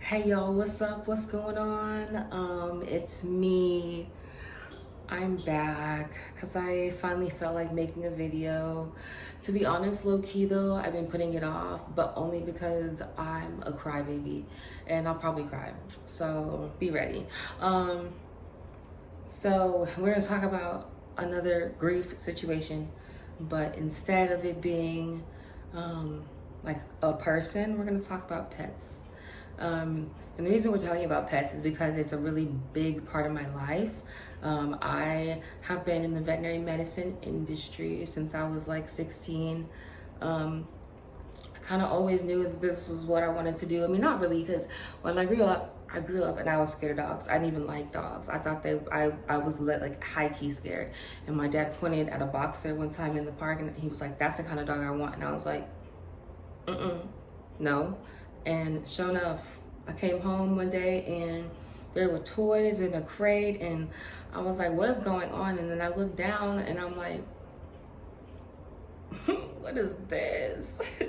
Hey y'all, what's up? What's going on? It's me. I'm back because I finally felt like making a video. To be honest, low key though, I've been putting it off, but only because I'm a crybaby and I'll probably cry. So be ready. So we're gonna talk about another grief situation, but instead of it being like a person, we're gonna talk about pets. And the reason we're talking about pets is because it's a really big part of my life. I have been in the veterinary medicine industry since I was like 16. I kind of always knew that this was what I wanted to do. I mean, not really, because when I grew up and I was scared of dogs. I didn't even like dogs. I thought I was like high key scared. And my dad pointed at a boxer one time in the park and he was like, "That's the kind of dog I want." And I was like, no. And sure enough, I came home one day and there were toys in a crate and I was like, what is going on? And then I looked down and I'm like, what is this?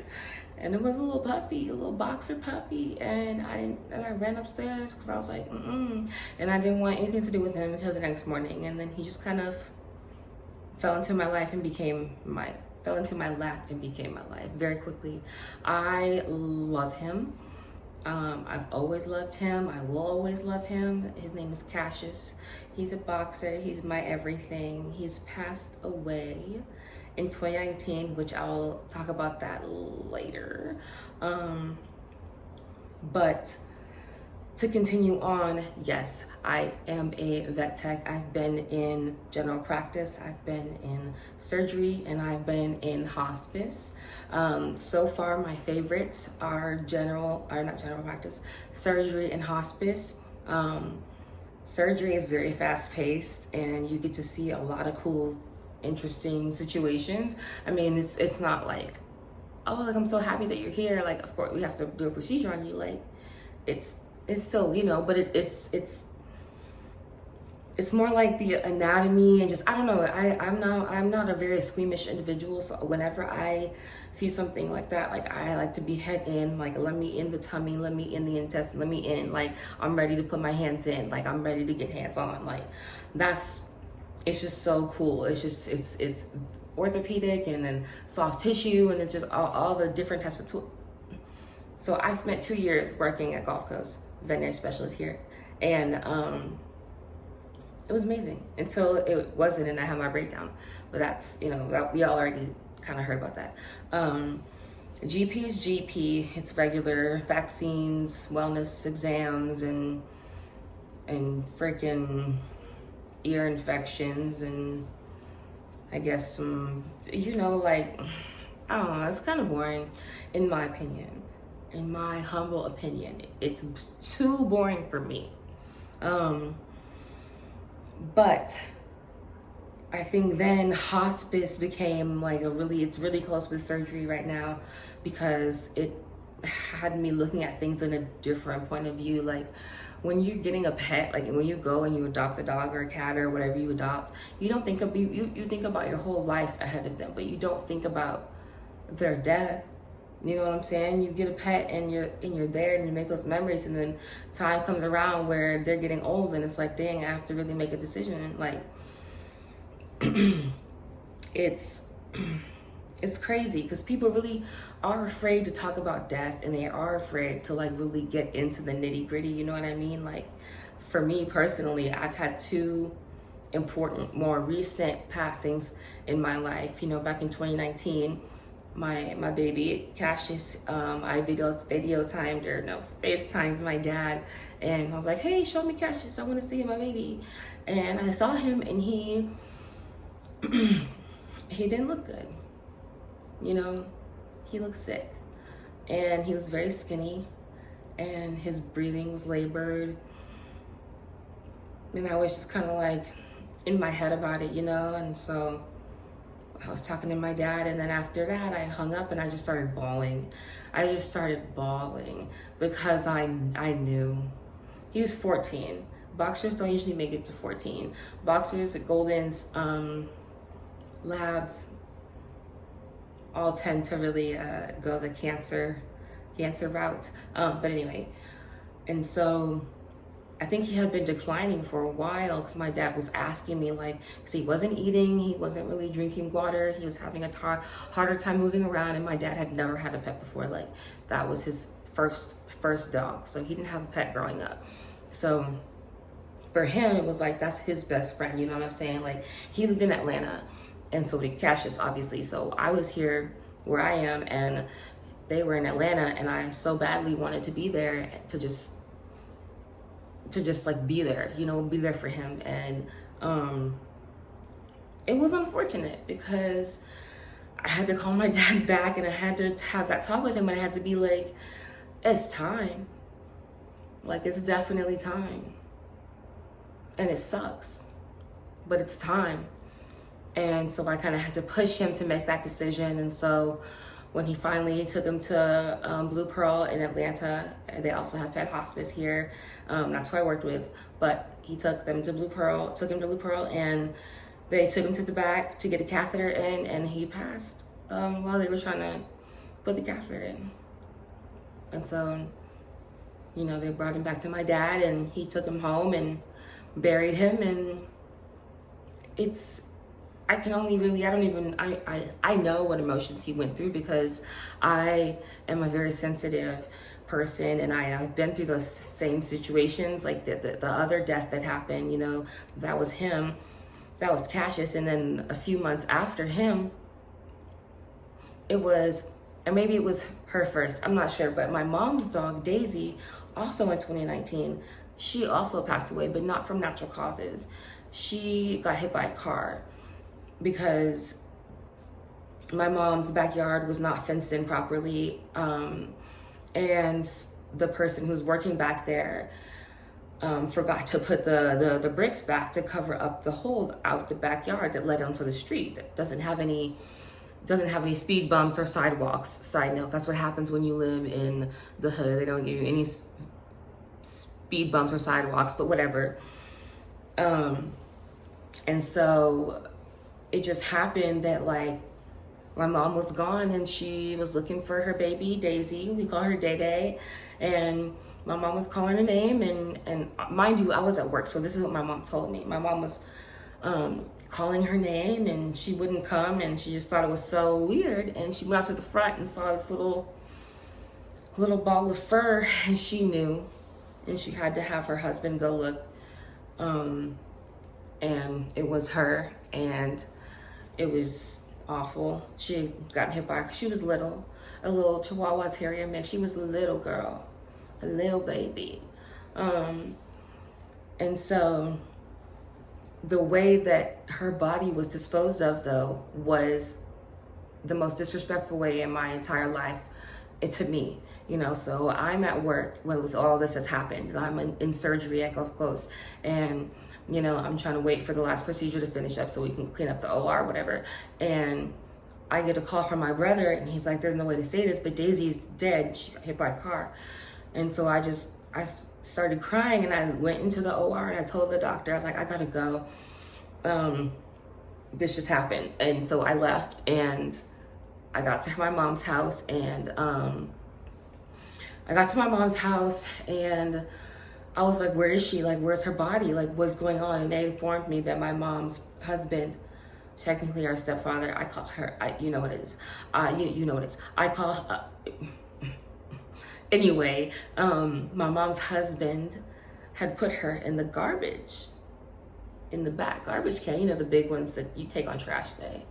And it was a little puppy, a little boxer puppy. And I ran upstairs because I was like, and I didn't want anything to do with him until the next morning. And then he just kind of fell into my life and fell into my lap and became my life very quickly. I love him. I've always loved him. I will always love him. His name is Cassius. He's a boxer. He's my everything. He's passed away in 2019, which I'll talk about that later. But to continue on, yes, I am a vet tech. I've been in general practice, I've been in surgery, and I've been in hospice. So far, my favorites are not general practice, surgery and hospice. Surgery is very fast paced, and you get to see a lot of cool, interesting situations. I mean, it's not like, oh, like I'm so happy that you're here. Like, of course, we have to do a procedure on you. Like, it's still, but it's more like the anatomy and just, I don't know. I'm not a very squeamish individual. So whenever I see something like that, like I like to be head in, like let me in the tummy, let me in the intestine, let me in, like I'm ready to put my hands in, like I'm ready to get hands on. Like it's just so cool. It's orthopedic and then soft tissue and it's just all the different types of tools. So I spent 2 years working at Gulf Coast, veterinary specialist here, and it was amazing until it wasn't, and I had my breakdown. But that's, that we all already kind of heard about that. GP is GP. It's regular vaccines, wellness exams, and freaking ear infections, and I guess some, like, I don't know. It's kind of boring, in my opinion. In my humble opinion, it's too boring for me. But I think then hospice became like it's really close with surgery right now because it had me looking at things in a different point of view. Like when you're getting a pet, like when you go and you adopt a dog or a cat or whatever you adopt, you don't think of you think about your whole life ahead of them, but you don't think about their death. You know what I'm saying? You get a pet and you're there and you make those memories, and then time comes around where they're getting old and it's like, dang, I have to really make a decision. Like it's crazy because people really are afraid to talk about death, and they are afraid to like really get into the nitty gritty. You know what I mean? Like for me personally, I've had two important, more recent passings in my life. Back in 2019. My baby Cassius, I FaceTimed my dad, and I was like, hey, show me Cassius, I want to see my baby. And I saw him and he he didn't look good. He looked sick, and he was very skinny, and his breathing was labored, and I was just kind of like in my head about it, and so I was talking to my dad, and then after that I hung up and I just started bawling. Because I knew. He was 14. Boxers don't usually make it to 14. Boxers, Goldens, Labs all tend to really go the cancer route. But anyway, And so I think he had been declining for a while because my dad was asking me, like, because he wasn't eating, he wasn't really drinking water, he was having a harder time moving around, and my dad had never had a pet before. Like, that was his first dog, so he didn't have a pet growing up. So for him, it was like, that's his best friend, you know what I'm saying? Like, he lived in Atlanta, and so did Cassius, obviously. So I was here where I am, and they were in Atlanta, and I so badly wanted to be there to just like be there, you know, be there for him. And it was unfortunate because I had to call my dad back, and I had to have that talk with him, and I had to be like, it's time. Like, it's definitely time. And it sucks, but it's time. And so I kind of had to push him to make that decision. And so when he finally took him to Blue Pearl in Atlanta, they also have pet hospice here. That's who I worked with, but he took him to Blue Pearl, and they took him to the back to get a catheter in, and he passed while they were trying to put the catheter in. And so, you know, they brought him back to my dad, and he took him home and buried him. And I know what emotions he went through because I am a very sensitive person, and I've been through those same situations. Like the other death that happened, you know, that was him, that was Cassius. And then a few months after him, and maybe it was her first, I'm not sure, but my mom's dog, Daisy, also in 2019, she also passed away, but not from natural causes. She got hit by a car because my mom's backyard was not fenced in properly. And the person who's working back there forgot to put the bricks back to cover up the hole out the backyard that led onto the street that doesn't have any speed bumps or sidewalks. Side note, that's what happens when you live in the hood. They don't give you any speed bumps or sidewalks, but whatever. And so it just happened that, like, my mom was gone, and she was looking for her baby, Daisy. We call her Day Day. And my mom was calling her name, and mind you, I was at work, so this is what my mom told me. My mom was calling her name, and she wouldn't come, and she just thought it was so weird. And she went out to the front and saw this little ball of fur, and she knew, and she had to have her husband go look. And it was her, and it was awful. She got hit by, she was little, a little Chihuahua Terrier mix. She was a little girl, a little baby. And so the way that her body was disposed of, though, was the most disrespectful way in my entire life, to me. You know, so I'm at work when all this has happened, and I'm in surgery at Gulf Coast, and you know, I'm trying to wait for the last procedure to finish up so we can clean up the OR, whatever. And I get a call from my brother, and he's like, there's no way to say this, but Daisy's dead. She got hit by a car. And so I started crying, and I went into the OR, and I told the doctor, I was like, I gotta go. This just happened. And so I left, and I got to my mom's house, and I was like, where is she? Like, where's her body? Like, what's going on? And they informed me that my mom's husband, technically our stepfather, I call her, you know what it is. You know what it is. I call, anyway, my mom's husband had put her in the garbage, in the back garbage can, you know, the big ones that you take on trash day.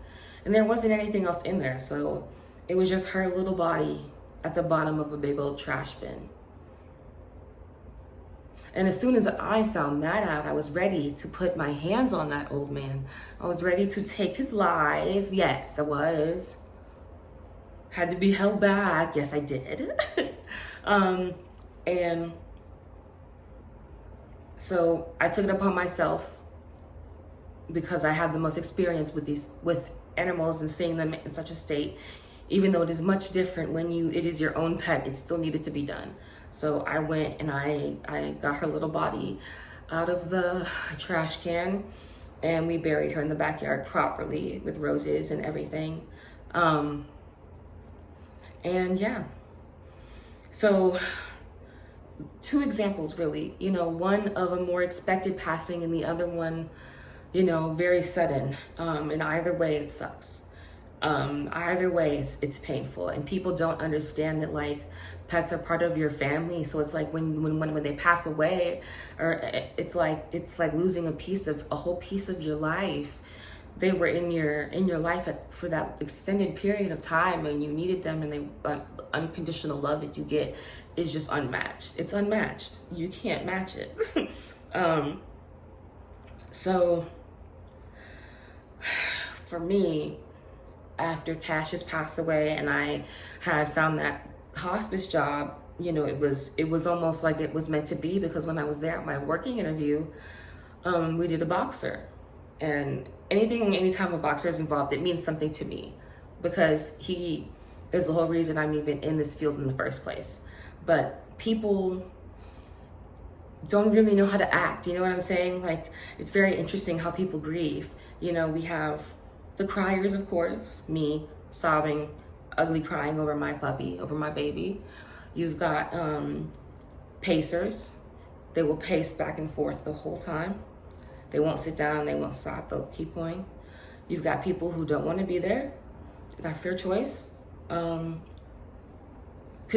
And there wasn't anything else in there. So it was just her little body at the bottom of a big old trash bin. And as soon as I found that out, I was ready to put my hands on that old man. I was ready to take his life. Yes, I was. Had to be held back. Yes, I did. And so I took it upon myself, because I have the most experience with animals and seeing them in such a state. Even though it is much different when it is your own pet, it still needed to be done. So I went and I got her little body out of the trash can, and we buried her in the backyard properly with roses and everything. And yeah, so two examples really, one of a more expected passing and the other one, very sudden. And either way it sucks. Either way it's painful, and people don't understand that like pets are part of your family. So it's like when they pass away, or it's like losing a whole piece of your life. They were in your life for that extended period of time, and you needed them, and they unconditional love that you get is just unmatched. It's unmatched. You can't match it. So for me, after Cassius passed away and I had found that hospice job, it was almost like it was meant to be, because when I was there at my working interview, we did a boxer. And anytime a boxer is involved, it means something to me, because he is the whole reason I'm even in this field in the first place. But people don't really know how to act, you know what I'm saying? Like, it's very interesting how people grieve. We have the criers, of course, me sobbing, ugly crying over my puppy, over my baby. You've got pacers. They will pace back and forth the whole time. They won't sit down, they won't stop, they'll keep going. You've got people who don't want to be there. That's their choice. Could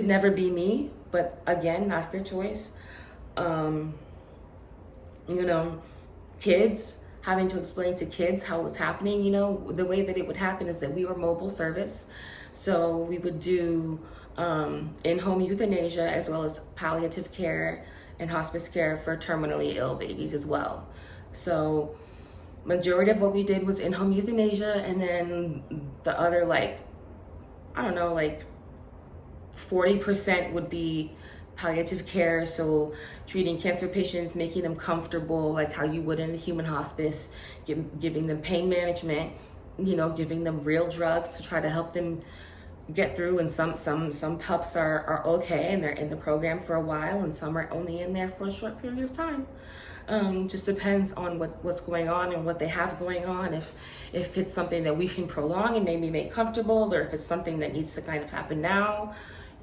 never be me, but again, that's their choice. Kids, having to explain to kids how it's happening. The way that it would happen is that we were mobile service. So we would do in-home euthanasia, as well as palliative care and hospice care for terminally ill babies as well. So majority of what we did was in-home euthanasia, and then the other 40% would be palliative care, so treating cancer patients, making them comfortable like how you would in a human hospice, giving them pain management, giving them real drugs to try to help them get through. And some pups are okay and they're in the program for a while, and some are only in there for a short period of time. Just depends on what's going on and what they have going on. If it's something that we can prolong and maybe make comfortable, or if it's something that needs to kind of happen now.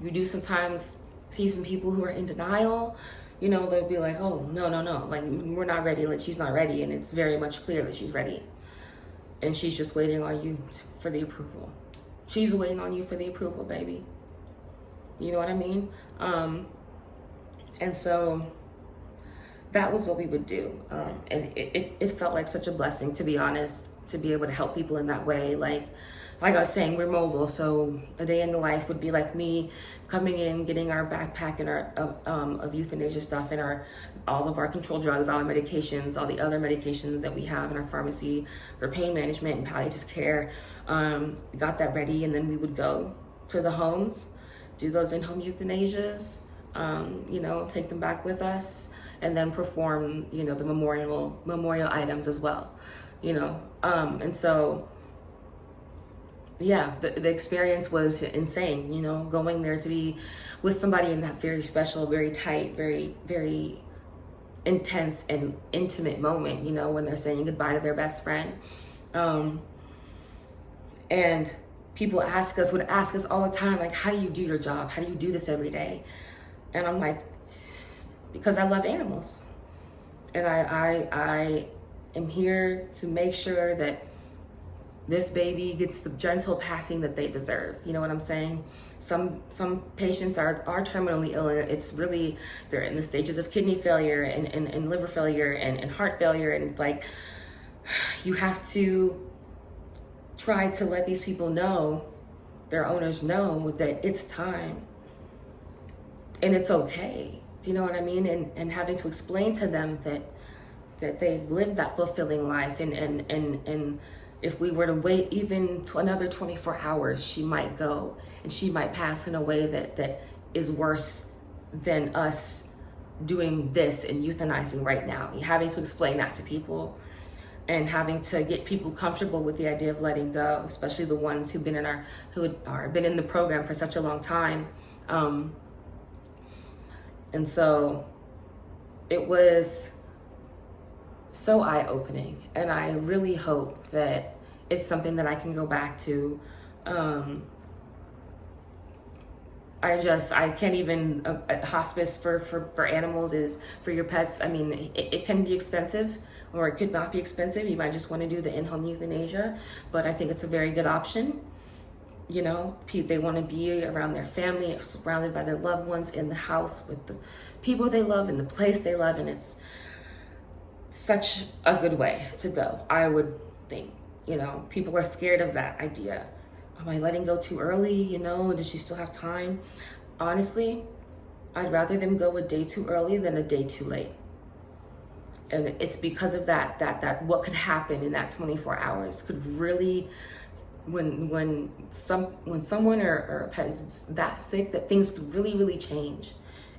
You do sometimes see some people who are in denial. They'll be like, oh, no, like, we're not ready, like, she's not ready, and it's very much clear that she's ready. And she's just waiting on you for the approval. She's waiting on you for the approval, baby. You know what I mean? And so that was what we would do. And it felt like such a blessing, to be honest, to be able to help people in that way. Like I was saying, we're mobile, so a day in the life would be like me coming in, getting our backpack and our of euthanasia stuff, and all of our controlled drugs, all our medications, all the other medications that we have in our pharmacy for pain management and palliative care. Got that ready, and then we would go to the homes, do those in-home euthanasias, take them back with us, and then perform, the memorial items as well, and so. Yeah, the experience was insane, going there to be with somebody in that very special, very tight, very, very intense and intimate moment, when they're saying goodbye to their best friend. And people would ask us all the time, like, how do you do your job? How do you do this every day? And I'm like, because I love animals. And I am here to make sure that this baby gets the gentle passing that they deserve. You know what I'm saying? Some patients are terminally ill, and it's really, they're in the stages of kidney failure and liver failure and heart failure. And it's like, you have to try to let these people know, their owners know, that it's time and it's okay. Do you know what I mean? And having to explain to them that they've lived that fulfilling life, and if we were to wait even to another 24 hours, she might go and she might pass in a way that is worse than us doing this and euthanizing right now. Having to explain that to people, and having to get people comfortable with the idea of letting go, especially the ones who've been been in the program for such a long time. And so it was so eye-opening, and I really hope that it's something that I can go back to. I can't even, hospice for animals is, for your pets, I mean, it can be expensive, or it could not be expensive. You might just want to do the in-home euthanasia, but I think it's a very good option. You know, they want to be around their family, surrounded by their loved ones, in the house with the people they love, in the place they love, and it's such a good way to go, I would think. You know, people are scared of that idea. Am I letting go too early? You know, does she still have time? Honestly, I'd rather them go a day too early than a day too late. And it's because of that what could happen in that 24 hours could really, when someone or a pet is that sick, that things could really change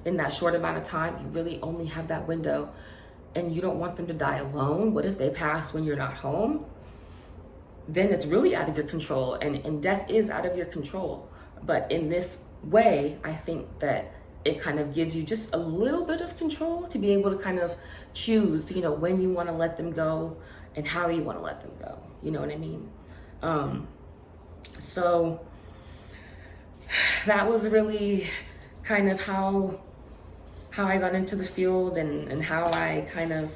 in that short amount of time. You really only have that window, and you don't want them to die alone. What if they pass when you're not home? Then it's really out of your control, and death is out of your control. But in this way, I think that it kind of gives you just a little bit of control to be able to kind of choose, you know, when you want to let them go and how you want to let them go. You know what I mean? So that was really kind of how I got into the field, and how I kind of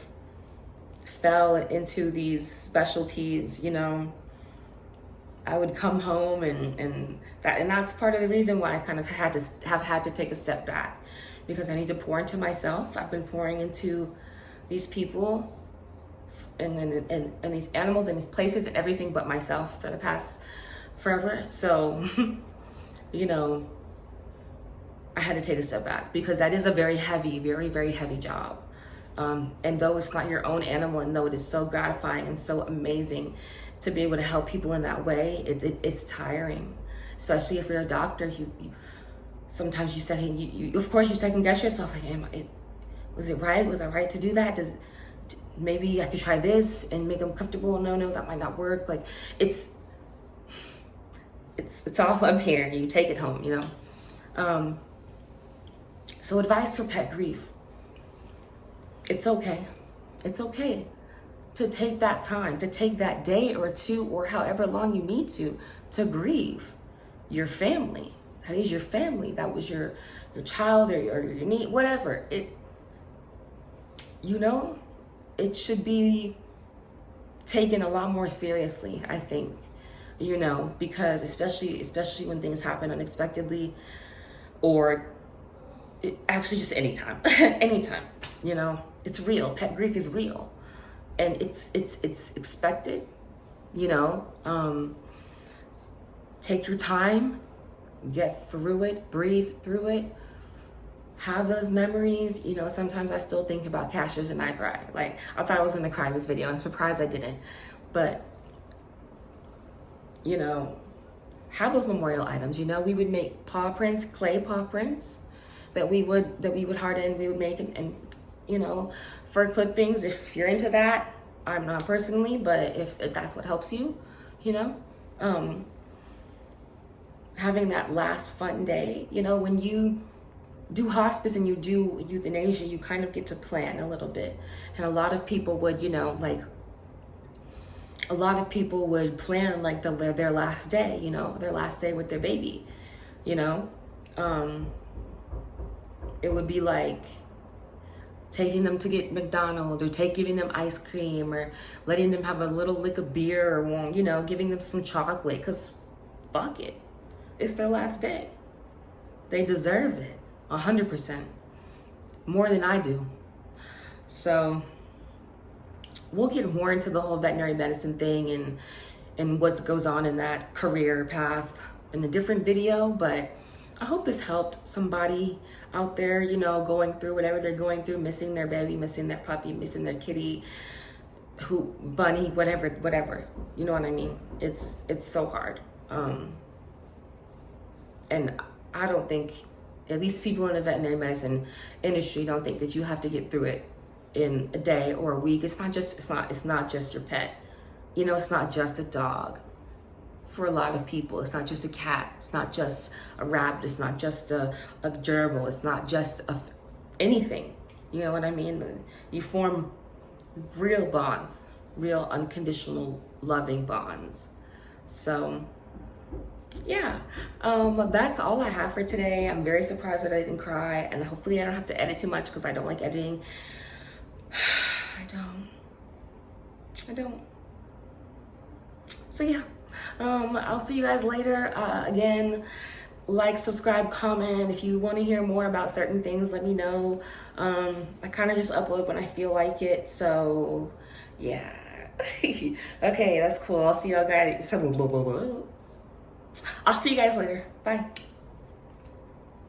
fell into these specialties. You know, I would come home, and that's part of the reason why I kind of had to take a step back, because I need to pour into myself. I've been pouring into these people and these animals and these places and everything but myself for the past forever. So, you know, I had to take a step back, because that is a very heavy job. And though it's not your own animal, and though it is so gratifying and so amazing to be able to help people in that way, it's tiring, especially if you're a doctor. You sometimes you say, you of course you second guess yourself, like, was it right? Was I right to do that? Maybe I could try this and make them comfortable. No, that might not work. Like, it's all up here. You take it home, you know. So advice for pet grief. It's okay. It's okay to take that time, to take that day or two, or however long you need to grieve your family. That is your family. That was your child, or your niece, whatever. You know, it should be taken a lot more seriously, I think. You know, because especially when things happen unexpectedly, or actually just anytime, anytime, you know, it's real. Pet grief is real, and it's expected, you know. Take your time, get through it, breathe through it, have those memories. You know, sometimes I still think about Cassius and I cry. Like, I thought I was gonna cry in this video. I'm surprised I didn't. But, you know, have those memorial items. You know, we would make paw prints, clay paw prints, that we would harden, we would make, and you know, fur clippings, if you're into that. I'm not personally, but if that's what helps you, you know. Having that last fun day, you know, when you do hospice and you do euthanasia, you kind of get to plan a little bit. And a lot of people would, you know, like, a lot of people would plan like their last day, you know, their last day with their baby, you know. It would be like taking them to get McDonald's, or giving them ice cream, or letting them have a little lick of beer, or, you know, giving them some chocolate, because fuck it. It's their last day. They deserve it 100%, more than I do. So we'll get more into the whole veterinary medicine thing and what goes on in that career path in a different video, but I hope this helped somebody out there, you know, going through whatever they're going through, missing their baby, missing their puppy, missing their kitty, bunny, whatever. You know what I mean? It's so hard. And I don't think, at least people in the veterinary medicine industry, don't think that you have to get through it in a day or a week. It's not just your pet. You know, it's not just a dog. For a lot of people, it's not just a cat. It's not just a rabbit. It's not just a gerbil. It's not just anything. You know what I mean? You form real bonds, real unconditional loving bonds. So yeah, that's all I have for today. I'm very surprised that I didn't cry, and hopefully I don't have to edit too much because I don't like editing. I don't. I don't. So yeah, I'll see you guys later. Again, like, subscribe, comment. If you want to hear more about certain things, let me know. I kind of just upload when I feel like it. So yeah. Okay, that's cool. I'll see y'all guys. I'll see you guys later. Bye.